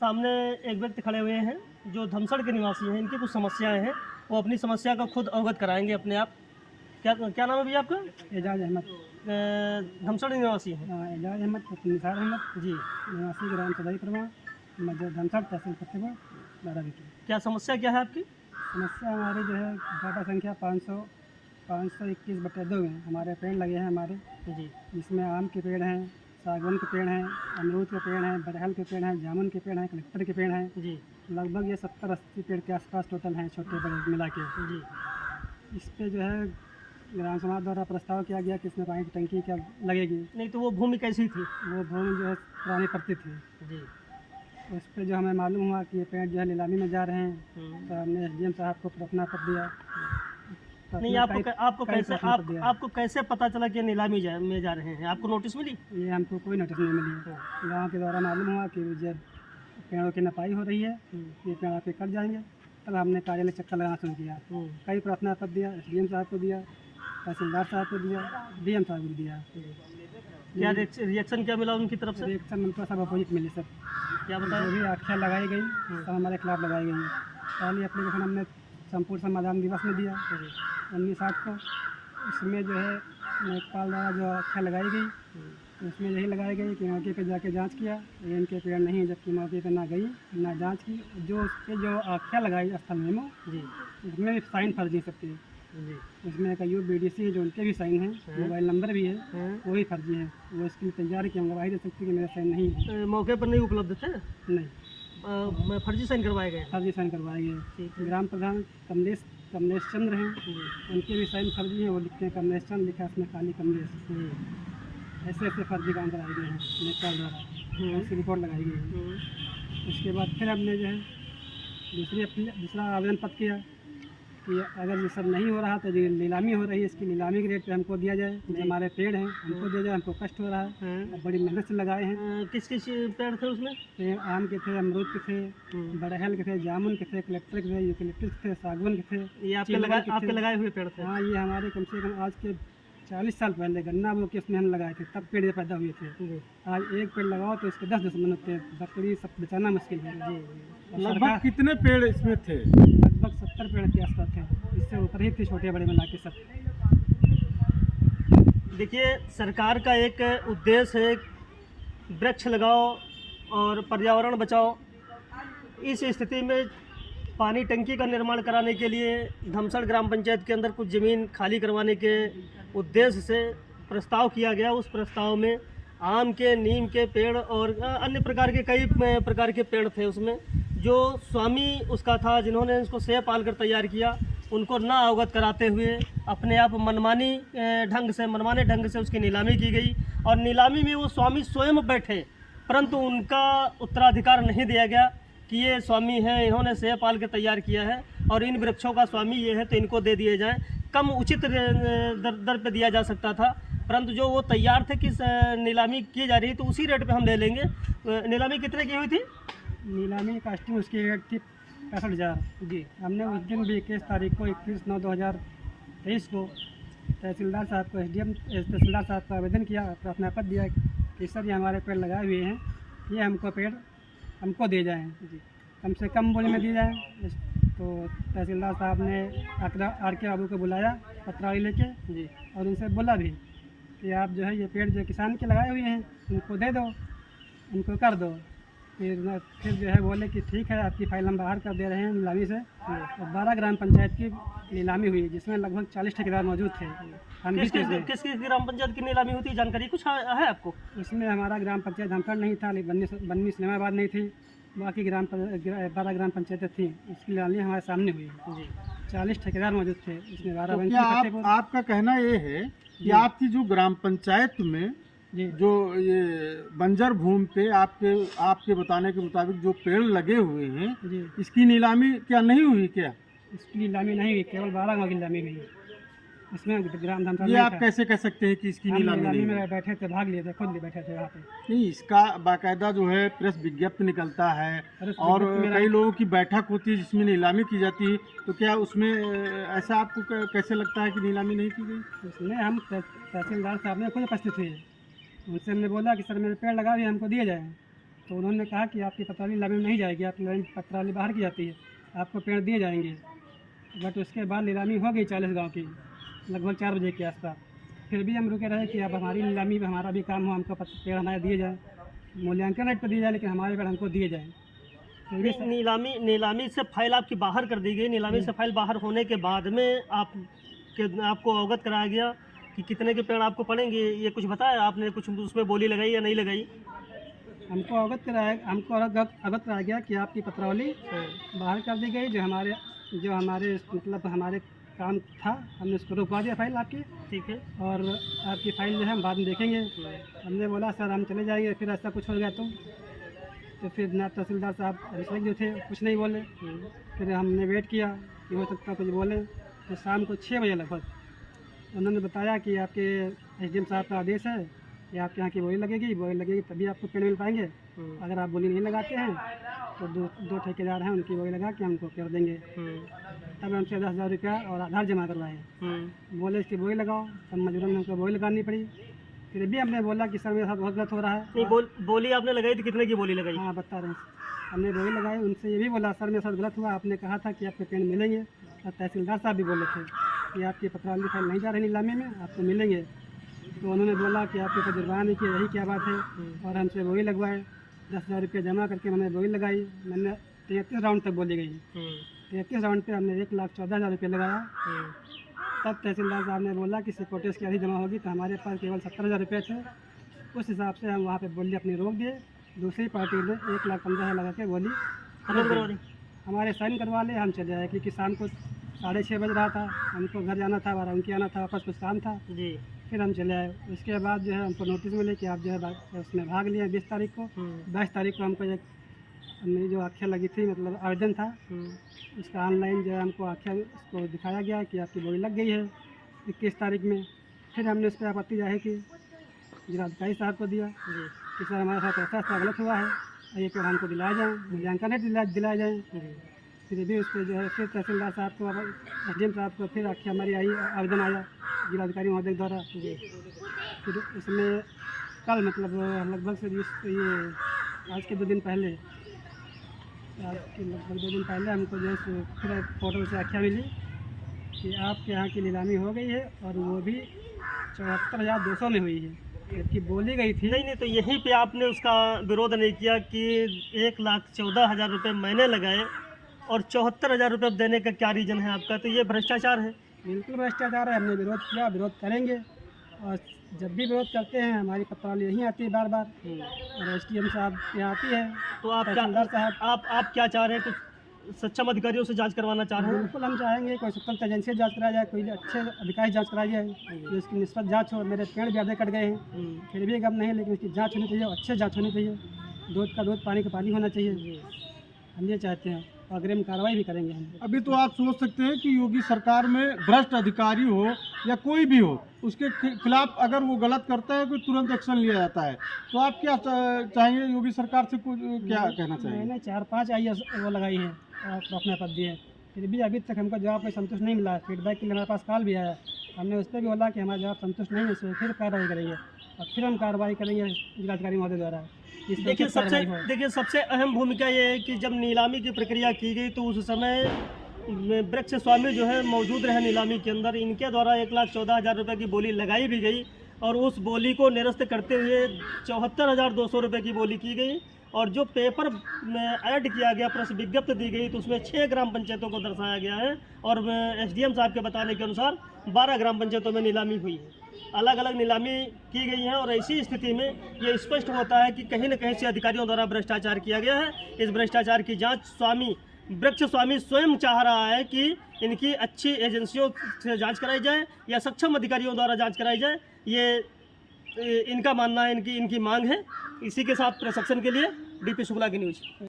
सामने एक व्यक्ति खड़े हुए हैं जो धमसड़ के निवासी हैं। इनकी कुछ समस्याएं हैं, वो अपनी समस्या का खुद अवगत कराएंगे अपने आप। क्या क्या नाम है भैया आपका? एजाज अहमद। धमसड़ निवासी हैं। हाँ, एजाज अहमद, निसार अहमद जी, निवासी ग्राम सदाई प्रमाण मध्य धमसड़ तहसील फतेहपुर बाराबंकी। क्या समस्या क्या है आपकी? समस्या हमारी जो है डाटा संख्या 521/2 है। हमारे पेड़ लगे हैं हमारे, जी, जिसमें आम के पेड़ हैं, सागवान के पेड़ हैं, अमरूद के पेड़ हैं, बरहल के पेड़ हैं, जामुन के पेड़ हैं, कलेक्टर के पेड़ हैं। जी, लगभग ये 70-80 पेड़ के आसपास टोटल हैं, छोटे बड़े मिला के। जी, इस पे जो है ग्राम समाज द्वारा प्रस्ताव किया गया कि इसमें पानी की टंकी क्या लगेगी। नहीं तो वो भूमि कैसी थी? वो भूमि जो है पुरानी पड़ती थी। जी, उस पर जो हमें मालूम हुआ कि ये पेड़ जो है नीलामी में जा रहे हैं, तो हमने एसडीएम साहब को अपना पत्र दिया। तो नहीं अपना आपको कैसे पता चला कि नीलामी में जा रहे हैं? आपको नोटिस मिली? ये हमको कोई नोटिस नहीं मिली। गांव के द्वारा मालूम हुआ कि जब पेड़ों की नपाई हो रही है, ये पेड़ आपके कट जाएंगे। तब हमने कार्यालय चक्कर लगाना शुरू किया। कई प्रार्थना पत्र दिया, एसडीएम साहब को दिया, तहसीलदार साहब को दिया, डीएम साहब को दिया। क्या रिएक्शन क्या मिला उनकी तरफ से? रिएक्शन उनको सब अपोजिट मिली। सब क्या जो बताया? भी आख्या लगाई गई सब हमारे खिलाफ लगाई गई। पहली एप्लीकेशन हमने संपूर्ण समाधान दिवस में दिया 19/8 को। इसमें जो है लेखपाल द्वारा जो आख्या लगाई गई, उसमें यही लगाई गई कि मौके पर जाके जांच किया, ये इनके पेड़ नहीं है। जबकि मौके पर ना गई ना जांच की। जो उस पर जो आख्या लगाई स्थल मेमो, जी, उसमें भी साइन फर्जी सकती है। जी, उसमें एक UBDC जो उनके भी साइन हैं, मोबाइल नंबर भी है, वो भी फर्जी है। वो इसके लिए तैयार किया, गवाही दे सकती है कि मेरा साइन नहीं है। मौके पर नहीं उपलब्ध थे? नहीं, फर्जी साइन करवाए गए? फर्जी साइन करवाए गए। ठीक है। ग्राम प्रधान कमलेश चंद्र हैं, उनके भी साइन फर्जी हैं। वो लिखते हैं कमलेश चंद्र, लिखा है उसमें खाली कमलेश। ऐसे ऐसे फर्जी काम कराए गए हैं लेखपाल द्वारा। उसकी रिपोर्ट लगाई गई है। उसके बाद फिर हमने जो है दूसरा आवेदन पत्र किया कि अगर ये सब नहीं हो रहा तो जो नीलामी हो रही है, इसकी नीलामी के रेट पे हमको दिया जाए। जो हमारे पेड़ हैं हमको दिया जाए, हमको कष्ट हो रहा है। और बड़ी मेहनत से लगाए हैं। किस किस पेड़ थे उसमें? पेड़ आम के थे, अमरूद के थे, बरहल के थे, जामुन के थे, कलेक्टर के थे, यूकेलिप्टस के थे, सागवान के थे। ये आपके लगाए हुए पेड़ थे? हाँ, ये हमारे कम से कम आज के 40 साल पहले गन्ना बो के उसमें हम लगाए थे, तब पेड़ ये पैदा हुए थे। आज एक पेड़ लगाओ तो इसके 10 दुश्मन होते हैं। बकरी सब बचाना मुश्किल है। लगभग कितने पेड़ इसमें थे? लगभग 70 पेड़ के आसपास थे। इससे ऊपर ही थे, छोटे बड़े मिला के सब। देखिए, सरकार का एक उद्देश्य है वृक्ष लगाओ और पर्यावरण बचाओ। इस स्थिति में पानी टंकी का निर्माण कराने के लिए धमसड़ ग्राम पंचायत के अंदर कुछ ज़मीन खाली करवाने के उद्देश्य से प्रस्ताव किया गया। उस प्रस्ताव में आम के, नीम के पेड़ और अन्य प्रकार के कई प्रकार के पेड़ थे। उसमें जो स्वामी उसका था, जिन्होंने इसको सेब पाल कर तैयार किया, उनको ना अवगत कराते हुए अपने आप मनमाने ढंग से उसकी नीलामी की गई। और नीलामी में वो स्वामी स्वयं बैठे, परंतु उनका उत्तराधिकार नहीं दिया गया कि ये स्वामी हैं, इन्होंने सेब पाल के तैयार किया है और इन वृक्षों का स्वामी ये है तो इनको दे दिए जाएं। कम उचित दर पे दिया जा सकता था, परंतु जो वो तैयार थे कि नीलामी की जा रही है तो उसी रेट पे हम ले लेंगे। नीलामी कितने की हुई थी? नीलामी कास्टिंग उसकी रेट थी 65,000 जी। हमने उस दिन भी 21 तारीख को 21/9/2023 को तहसीलदार साहब को तहसीलदार साहब को आवेदन किया, प्रार्थना पत्र दिया कि सर ये हमारे पेड़ लगाए हुए हैं, ये हमको पेड़ हमको दे जाएँ जी, कम से कम मूल्य में दी जाए। तो तहसीलदार साहब ने RK बाबू को बुलाया पत्रावली लेके जी, और उनसे बोला भी कि आप जो है ये पेड़ जो किसान के लगाए हुए हैं उनको दे दो, उनको कर दो। फिर जो है बोले कि ठीक है, आपकी फाइल हम बाहर कर दे रहे हैं नीलामी से। और 12 ग्राम पंचायत की नीलामी हुई, जिसमें लगभग 40 ठेकेदार मौजूद थे। हम किस ग्राम पंचायत की नीलामी हुई थी, जानकारी कुछ है आपको? इसमें हमारा ग्राम पंचायत धमसड़ नहीं था, बन्नी इस्लामाबाद नहीं थी। बाकी 12 ग्राम पंचायतें थी, इसकी नीलामी हमारे सामने हुई जी। 40 ठेकेदार मौजूद थे। इसमें 12 आपका कहना ये है कि आपकी जो ग्राम पंचायत में जो ये बंजर भूमि पे आपके बताने के मुताबिक जो पेड़ लगे हुए हैं, इसकी नीलामी क्या नहीं हुई? क्या इसकी नीलामी नहीं हुई? केवल 12 गाँव की नीलामी हुई। इसमें ग्राम धमसड़ ये आप कैसे कह सकते हैं कि इसकी नीलामी में बैठे थे, भाग लिए थे, खुद भी बैठे थे वहाँ पे। नहीं, इसका बाकायदा जो है प्रेस विज्ञप्ति निकलता है और कई लोगों की बैठक होती है जिसमें नीलामी की जाती है। तो क्या उसमें ऐसा आपको कैसे लगता है कि नीलामी नहीं की गई? उसमें हम तहसीलदार साहब ने खुद उपस्थित हुए, उनसे हमने बोला कि सर मेरे पेड़ लगा हुए हमको दिए जाए। तो उन्होंने कहा कि आपकी पत्रावली नीलामी में नहीं जाएगी, आपकी पत्रावली बाहर की जाती है, आपको पेड़ दिए जाएंगे। बट उसके बाद नीलामी हो गई 40 गाँव की लगभग 4 बजे के आसपास। फिर भी हम रुके रहे कि अब हमारी नीलामी में हमारा भी काम हो, हमको पेड़ हमारे दिए जाए, मूल्यांकन रेट पर दिए जाए, लेकिन हमारे पेड़ हमको दिए जाए। फिर भी नीलामी से फाइल आपकी बाहर कर दी गई। नीलामी से फाइल बाहर होने के बाद में आपको अवगत कराया गया कि कितने के पेड़ आपको पड़ेंगे, ये कुछ बताया आपने? कुछ उसमें बोली लगाई या नहीं लगाई? हमको अवगत कराया गया कि आपकी पत्रावली बाहर कर दी गई। जो हमारे मतलब हमारे काम था, हमने उसको रुकवा दिया फाइल आपकी, ठीक है, और आपकी फाइल जो है हम बाद में देखेंगे। हमने बोला सर हम चले जाएंगे, फिर ऐसा कुछ हो गया तो फिर ना तहसीलदार साहब अभिषेक जो थे कुछ नहीं बोले। फिर हमने वेट किया कि हो सकता कुछ बोले। तो शाम को 6 बजे लगभग उन्होंने बताया कि आपके एसडीएम साहब का आदेश है कि आपके यहाँ की बोली लगेगी तभी आपको पेड़ मिल पाएंगे। अगर आप बोली नहीं लगाते हैं तो दो ठेकेदार हैं, उनकी बोली लगा के हमको पेड़ देंगे। तब हमसे 10,000 रुपया और आधार जमा करवाए। बोले इसकी बोली लगाओ, तब मजबूरन हमको बोली लगानी पड़ी। फिर भी हमने बोला कि सर मेरे साथ बहुत गलत हो रहा है। नहीं, बोली आपने लगाई थी? कितने की बोली लगाई? हाँ बता रहे हैं, हमने बोली लगाई। उनसे ये भी बोला सर मेरे साथ गलत हुआ, आपने कहा था कि आपके पेड़ मिलेंगे, और तहसीलदार साहब भी बोले थे कि आपकी पत्रावली फाइल नहीं जा रही नीलामी में, आपको मिलेंगे। तो उन्होंने बोला कि आपके ऊपर जुर्माना नहीं किया, यही क्या बात है, और हमसे बोली लगवाए। 10,000 रुपये जमा करके मैंने बोली लगाई। मैंने 33 राउंड तक बोली गई। 33 राउंड पे हमने 1,14,000 रुपये लगाया। तब तहसीलदार साहब ने बोला कि सिक्योरिटीज़ की आधी जमा होगी, तो हमारे पास केवल 70,000 रुपये थे। उस हिसाब से हम वहाँ पे बोली अपनी रोक दिए। दूसरी पार्टी ने 1,15,000 लगा के बोली हमारे साइन करवा ले, हम चले आए। क्योंकि शाम को 6:30 बज रहा था, हमको घर जाना था, उनके आना था, वापस कुछ काम था जी। फिर हम चले आए। उसके बाद जो है हमको नोटिस मिले कि आप जो है उसमें भाग लिए 20 तारीख को। 22 तारीख को हमको एक मेरी जो आख्या लगी थी, मतलब आवेदन था, उसका ऑनलाइन जो है हमको आख्या उसको दिखाया गया कि आपकी बोली लग गई है 21 तारीख में। फिर हमने उस पर आपत्ति जाहिर की, जिलाधिकारी साहब को दिया कि सर हमारे साथ ऐसा गलत हुआ है, ये पेड़ हमको दिलाया जाए, मूल्यांकन है दिलाया जाए। फिर भी उस पर जो है फिर तहसीलदार साहब को, एसडीएम साहब को फिर आख्या हमारी आई, आवेदन आया जिलाधिकारी महोदय द्वारा। फिर उसमें कल मतलब लगभग से ये आज के 2 दिन पहले, लगभग 2 दिन पहले हमको जो है फिर पोर्टल से आख्या मिली कि आपके यहाँ की नीलामी हो गई है, और वो भी 74,200 में हुई है, जबकि बोली गई थी। नहीं, तो यहीं पे आपने उसका विरोध नहीं किया कि 1,14,000 रुपये मैंने लगाए और 74,000 रुपये देने का क्या रीज़न है आपका? तो ये भ्रष्टाचार है। बिल्कुल भ्रष्टाचार है। हमने विरोध किया, विरोध करेंगे, और जब भी विरोध करते हैं हमारी पत्रावली यहीं आती है बार बार, और एसडीएम साहब यहाँ आती है। तो आप क्या चाह रहे हैं? कुछ सक्षम अधिकारियों से जांच करवाना चाह रहे हैं? बिल्कुल हम चाहेंगे कोई स्वतंत्र एजेंसी से जांच कराया जाए, कोई अच्छे अधिकारी जांच कराई जाए, जो इसकी निष्पक्ष जांच हो। मेरे पेड़ भी आधे कट गए हैं, फिर भी गम नहीं, लेकिन इसकी जांच होनी चाहिए, अच्छे जांच होनी चाहिए, दूध का दूध, पानी का पानी होना चाहिए। हम ये चाहते हैं, और अग्रिम कार्रवाई भी करेंगे हम। अभी तो आप सोच सकते हैं कि योगी सरकार में भ्रष्ट अधिकारी हो या कोई भी हो, उसके खिलाफ अगर वो गलत करता है तो तुरंत एक्शन लिया जाता है। तो आप क्या चाहेंगे, योगी सरकार से कुछ क्या कहना चाहिए? मैंने 4-5 IAS वो लगाई है और अपने पद दिए, फिर भी अभी तक हमको जवाब में संतुष्ट नहीं मिला। फीडबैक के लिए हमारे पास कॉल भी आया, हमने उस पर भी बोला कि हमारा जवाब संतुष्ट नहीं है, इससे फिर कार्रवाई करेंगे, और फिर हम कार्रवाई करेंगे जिलाधिकारी महोदय द्वारा। देखिए सबसे अहम भूमिका ये है कि जब नीलामी की प्रक्रिया की गई तो उस समय वृक्ष स्वामी जो है मौजूद रहे नीलामी के अंदर। इनके द्वारा 1,14,000 रुपये की बोली लगाई भी गई, और उस बोली को निरस्त करते हुए 74,200 रुपये की बोली की गई। और जो पेपर में ऐड किया गया, प्रेस विज्ञप्ति दी गई, तो उसमें 6 ग्राम पंचायतों को दर्शाया गया है, और एसडीएम साहब के बताने के अनुसार 12 ग्राम पंचायतों में नीलामी हुई है, अलग अलग नीलामी की गई है। और ऐसी स्थिति में ये स्पष्ट होता है कि कहीं न कहीं से अधिकारियों द्वारा भ्रष्टाचार किया गया है। इस भ्रष्टाचार की जांच वृक्ष स्वामी स्वयं चाह रहा है कि इनकी अच्छी एजेंसियों से जांच कराई जाए या सक्षम अधिकारियों द्वारा जांच कराई जाए, ये इनका मानना है, इनकी मांग है। इसी के साथ प्रशासन के लिए डीपी शुक्ला की न्यूज़।